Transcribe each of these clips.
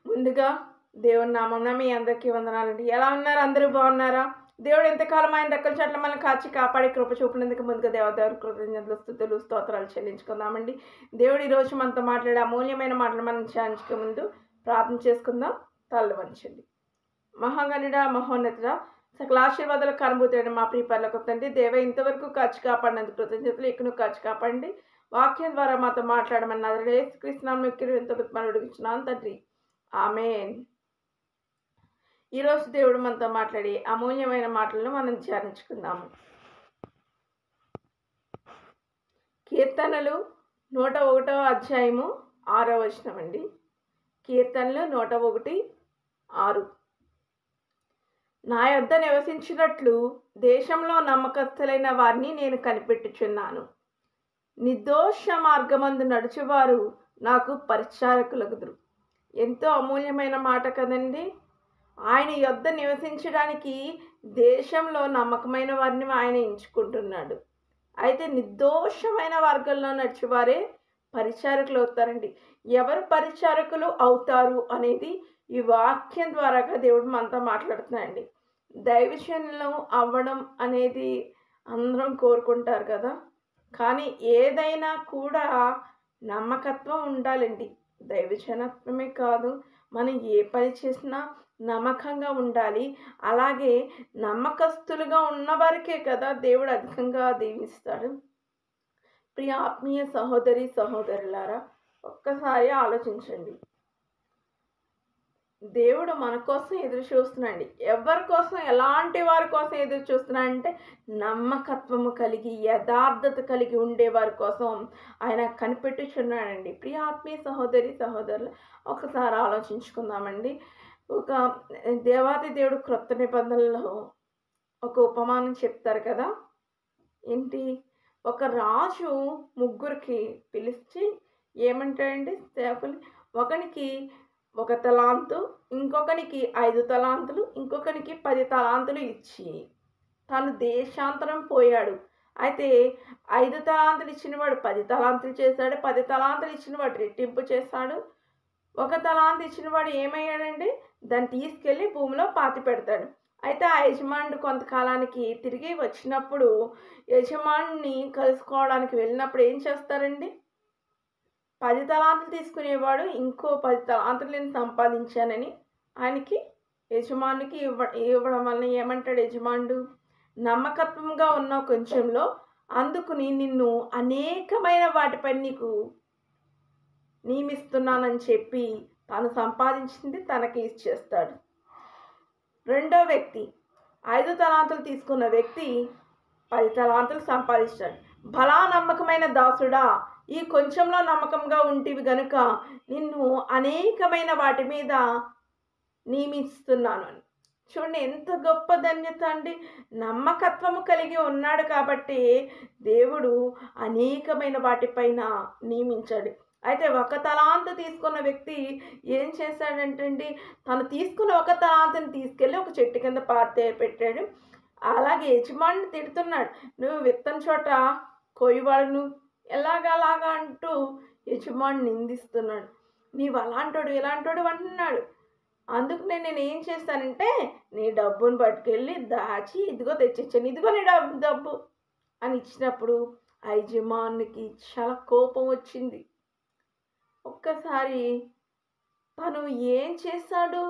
ముందుగా దేవుని నామమున మీ అందరికీ వందనాలండి. ఎలా ఉన్నారు? అందరూ బాగున్నారా? దేవుడు ఎంతకాలం ఆయన రెక్కల చాట్ల మనల్ని కాచి కాపాడి కృప చూపినందుకు ముందుగా దేవదేవుని కృతజ్ఞతలు స్తుతులు స్తోత్రాలు చెల్లించుకుందామండి. దేవుడు ఈరోజు మనతో మాట్లాడే అమూల్యమైన మాటలు మనం ధ్యానించక ముందు ప్రార్థన చేసుకుందాం. తలలు వంచండి. మహాగణుడ మహోన్నతుడ సకల ఆశీర్వాదాలకు కారణభూతుడైన మా ప్రియ పరలోకపు తండ్రి, దేవ ఇంతవరకు కాచి కాపాడినందుకు కృతజ్ఞతలు. ఇకను కాచి కాపాడండి. వాక్యం ద్వారా మాతో మాట్లాడమని నజరేయుడైన యేసుక్రీస్తు నామమున ఎంతో అడుగుచున్నాను తండ్రి. ఆమేన్. ఈరోజు దేవుడు మనతో మాట్లాడి అమూల్యమైన మాటలను మనం ధ్యానించుకుందాము. కీర్తనలు 101వ అధ్యాయము 6వ వచనం అండి. కీర్తనలు 101:6. నా యొద్ద నివసించినట్లు దేశంలో నమ్మకస్తులైన వారిని నేను కనిపెట్టుచున్నాను. నిర్దోష మార్గమందు నడుచువారు నాకు పరిచారకులగుదురు. ఎంతో అమూల్యమైన మాట కదండి. ఆయన యొద్ద నివసించడానికి దేశంలో నమ్మకమైన వారిని ఆయన ఎంచుకుంటున్నాడు. అయితే నిర్దోషమైన వర్గంలో నడిచేవారే పరిచారకులు అవుతారండి. ఎవరు పరిచారకులు అవుతారు అనేది ఈ వాక్యం ద్వారాగా దేవుడు మనతో మాట్లాడుతున్నాడండి. దైవజనులు అవ్వడం అనేది అందరం కోరుకుంటారు కదా, కానీ ఏదైనా కూడా నమ్మకత్వం ఉండాలండి. దైవజనత్వమే కాదు, మనం ఏ పని చేసినా నమ్మకంగా ఉండాలి. అలాగే నమ్మకస్తులుగా ఉన్నవారికే కదా దేవుడు అధికంగా దీవిస్తాడు. ప్రియ ఆత్మీయ సహోదరి సహోదరులారా, ఒక్కసారి ఆలోచించండి. దేవుడు మన కోసం ఎదురు చూస్తున్నాడండి. ఎవరి కోసం, ఎలాంటి వారి కోసం ఎదురు చూస్తున్నాడంటే నమ్మకత్వము కలిగి యథార్థత కలిగి ఉండే వారి కోసం ఆయన కనిపెట్టుచున్నాడండి. ప్రియ ఆత్మీయ సహోదరి సహోదరులు, ఒకసారి ఆలోచించుకుందామండి. ఒక దేవాది దేవుడు క్రొత్త నిబంధనలో ఒక ఉపమానం చెప్తారు కదా. ఏంటి? ఒక రాజు ముగ్గురికి పిలిచి ఏమంటాడండి సేవకులు, ఒకనికి 1 తలాంతు, ఇంకొకనికి 5 తలాంతులు, ఇంకొకనికి 10 తలాంతులు ఇచ్చి తను దేశాంతరం పోయాడు. అయితే 5 తలాంతులు ఇచ్చినవాడు 10 తలాంతులు చేశాడు. 10 తలాంతులు ఇచ్చినవాడు రెట్టింపు చేశాడు. 1 తలాంతు ఇచ్చినవాడు ఏమయ్యాడండి? దాన్ని తీసుకెళ్ళి భూమిలో పాతి పెడతాడు. అయితే ఆ యజమానుడు కొంతకాలానికి తిరిగి వచ్చినప్పుడు యజమానిని కలుసుకోవడానికి వెళ్ళినప్పుడు ఏం చేస్తారండి? 10 తలాంతులు తీసుకునేవాడు ఇంకో 10 తలాంతులు నేను సంపాదించానని ఆయనకి యజమానికి ఇవ్వడం వలన ఏమంటాడు యజమానుడు? నమ్మకత్వంగా ఉన్న కొంచెంలో అందుకుని నిన్ను అనేకమైన వాటిపై నీకు నియమిస్తున్నానని చెప్పి తాను సంపాదించింది తనకి ఇచ్చేస్తాడు. రెండో వ్యక్తి 5 తలాంతులు తీసుకున్న వ్యక్తి 10 తలాంతులు సంపాదిస్తాడు. భలా నమ్మకమైన దాసుడా, ఈ కొంచెంలో నమ్మకంగా ఉంటివి గనుక నిన్ను అనేకమైన వాటి మీద నియమిస్తున్నాను అని. చూడండి ఎంత గొప్ప ధన్యత అండి. నమ్మకత్వము కలిగి ఉన్నాడు కాబట్టి దేవుడు అనేకమైన వాటిపైన నియమించాడు. అయితే 1 తలాంతు తీసుకున్న వ్యక్తి ఏం చేశాడంటండి? తను తీసుకున్న 1 తలాంతుని తీసుకెళ్ళి ఒక చెట్టు కింద పెట్టాడు. అలాగే యజమానిని తిడుతున్నాడు, నువ్వు విత్తని చోట కోయివాడును ఎలాగలాగా అంటూ యజమాని నిందిస్తున్నాడు. నీవు అలాంటోడు ఇలాంటోడు అంటున్నాడు. అందుకు నేను ఏం చేస్తానంటే నీ డబ్బును పట్టుకెళ్ళి దాచి ఇదిగో తెచ్చిచ్చాను, ఇదిగో నీ డబ్బు అని ఇచ్చినప్పుడు ఆ యజమానికి చాలా కోపం వచ్చింది. ఒక్కసారి తను ఏం చేశాడు?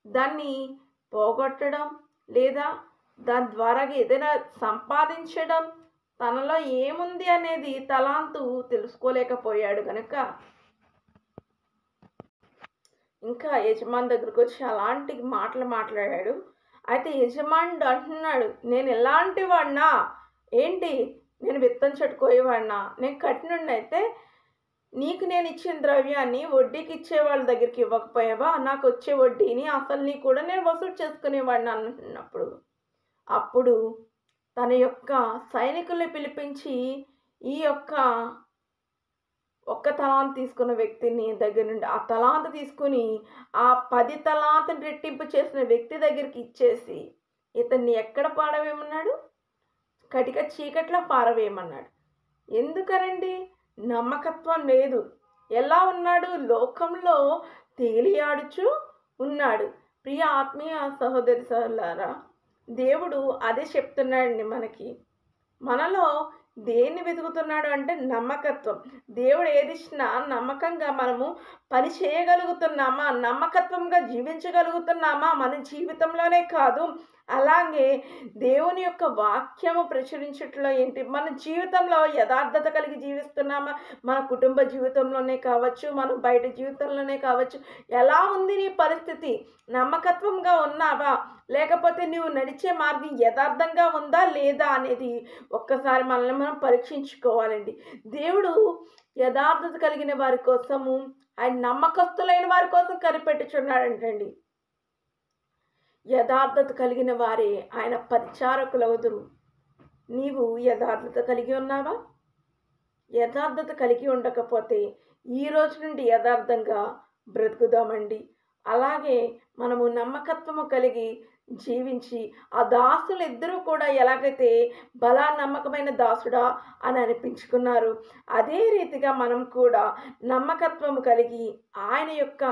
దాన్ని పోగొట్టడం లేదా దాని ద్వారా ఏదైనా సంపాదించడం, తనలో ఏముంది అనేది తలాంతు తెలుసుకోలేకపోయాడు కనుక ఇంకా యజమాని దగ్గరకు వచ్చి అలాంటి మాటలు మాట్లాడాడు. అయితే యజమానుడు అంటున్నాడు, నేను ఎలాంటి వాడినా ఏంటి? నేను విత్తనం చెట్టుకోయేవాడినా? నేను కఠినుడిని అయితే నీకు నేను ఇచ్చిన ద్రవ్యాన్ని వడ్డీకి ఇచ్చే వాళ్ళ దగ్గరికి ఇవ్వకపోయావా? నాకు వచ్చే వడ్డీని అసలుని కూడా నేను వసూలు చేసుకునేవాడిని అన్నప్పుడు అప్పుడు తన యొక్క సైనికుల్ని పిలిపించి ఈ యొక్క 1 తలాంతు తీసుకున్న వ్యక్తిని దగ్గర నుండి ఆ తలాంతు తీసుకుని ఆ 10 తలాంతుని రెట్టింపు చేసిన వ్యక్తి దగ్గరికి ఇచ్చేసి ఇతన్ని ఎక్కడ పారవేయమన్నాడు? కటిక చీకట్లో పారవేయమన్నాడు. ఎందుకనండి? నమ్మకత్వం లేదు. ఎలా ఉన్నాడు? లోకంలో తేలియాడుచు ఉన్నాడు. ప్రియ ఆత్మీయ సహోదరి సహోదరులారా, దేవుడు అదే చెప్తున్నాడండి మనకి. మనలో దేన్ని వెతుకుతున్నాడు అంటే నమ్మకత్వం. దేవుడు ఏదిచ్చినా నమ్మకంగా మనము పని చేయగలుగుతున్నామా, నమ్మకత్వంగా జీవించగలుగుతున్నామా మన జీవితంలోనే కాదు, అలాగే దేవుని యొక్క వాక్యము ప్రచురించట్లో ఏంటి మన జీవితంలో యథార్థత కలిగి జీవిస్తున్నామా, మన కుటుంబ జీవితంలోనే కావచ్చు, మన బయట జీవితంలోనే కావచ్చు. ఎలా ఉంది నీ పరిస్థితి? నమ్మకత్వంగా ఉన్నావా, లేకపోతే నువ్వు నడిచే మార్గం యథార్థంగా ఉందా లేదా అనేది ఒక్కసారి మనల్ని మనం పరీక్షించుకోవాలండి. దేవుడు యథార్థత కలిగిన వారి కోసము, ఆయన నమ్మకస్తులైన వారి కోసం కనిపెట్టుచున్నాడంటండి. యథార్థత కలిగిన వారే ఆయన పరిచారకులవుదురు. నీవు యథార్థత కలిగి ఉన్నావా? యథార్థత కలిగి ఉండకపోతే ఈ రోజు నుండి యథార్థంగా బ్రతుకుదామండి. అలాగే మనము నమ్మకత్వము కలిగి జీవించి ఆ దాసులు ఇద్దరూ కూడా ఎలాగైతే బలా నమ్మకమైన దాసుడా అని అనిపించుకున్నారు, అదే రీతిగా మనం కూడా నమ్మకత్వము కలిగి ఆయన యొక్క